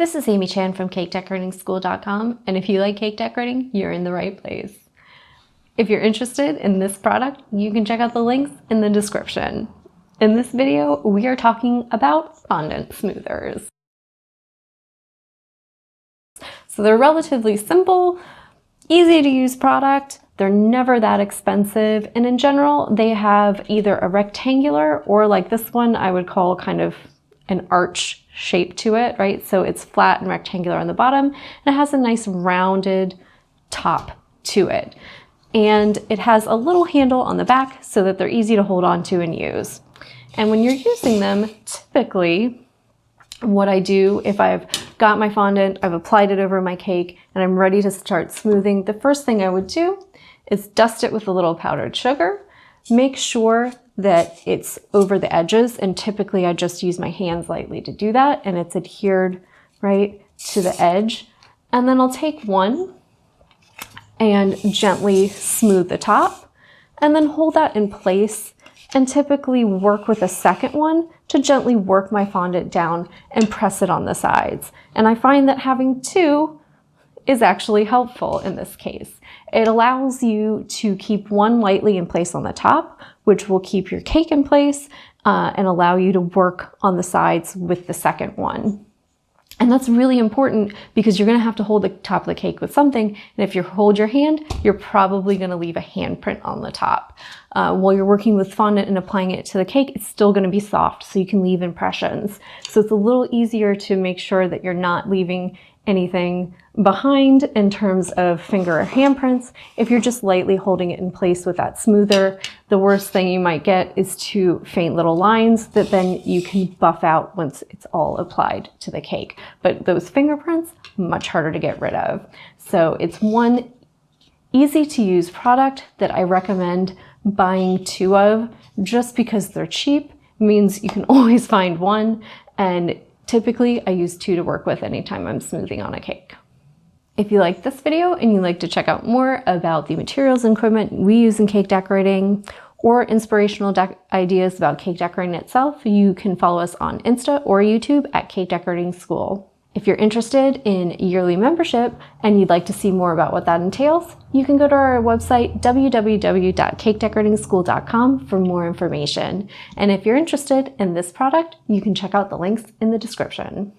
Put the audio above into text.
This is Amy Chan from CakeDecoratingSchool.com, and if you like cake decorating, you're in the right place. If you're interested in this product, you can check out the links in the description. In this video, we are talking about fondant smoothers. So they're relatively simple, easy to use product. They're never that expensive, and in general, they have either a rectangular or, like this one, I would call kind of an arch shape to it, right? So it's flat and rectangular on the bottom, and it has a nice rounded top to it. And it has a little handle on the back so that they're easy to hold on to and use. And when you're using them, typically what I do, if I've got my fondant, I've applied it over my cake, and I'm ready to start smoothing, the first thing I would do is dust it with a little powdered sugar. Make sure that it's over the edges, and typically I just use my hands lightly to do that, and it's adhered right to the edge. And then I'll take one and gently smooth the top, and then hold that in place, and typically work with a second one to gently work my fondant down and press it on the sides. And I find that having two is actually helpful in this case. It allows you to keep one lightly in place on the top, which will keep your cake in place and allow you to work on the sides with the second one. And that's really important because you're gonna have to hold the top of the cake with something, and if you hold your hand, you're probably gonna leave a handprint on the top. While you're working with fondant and applying it to the cake, it's still gonna be soft, so you can leave impressions. So it's a little easier to make sure that you're not leaving anything behind in terms of finger or handprints. If you're just lightly holding it in place with that smoother, the worst thing you might get is two faint little lines that then you can buff out once it's all applied to the cake. But those fingerprints, much harder to get rid of. So it's one easy to use product that I recommend buying two of, just because they're cheap. It means you can always find one, and typically, I use two to work with anytime I'm smoothing on a cake. If you like this video and you'd like to check out more about the materials and equipment we use in cake decorating, or inspirational ideas about cake decorating itself, you can follow us on Insta or YouTube at Cake Decorating School. If you're interested in yearly membership and you'd like to see more about what that entails, you can go to our website, www.cakedecoratingSchool.com, for more information. And if you're interested in this product, you can check out the links in the description.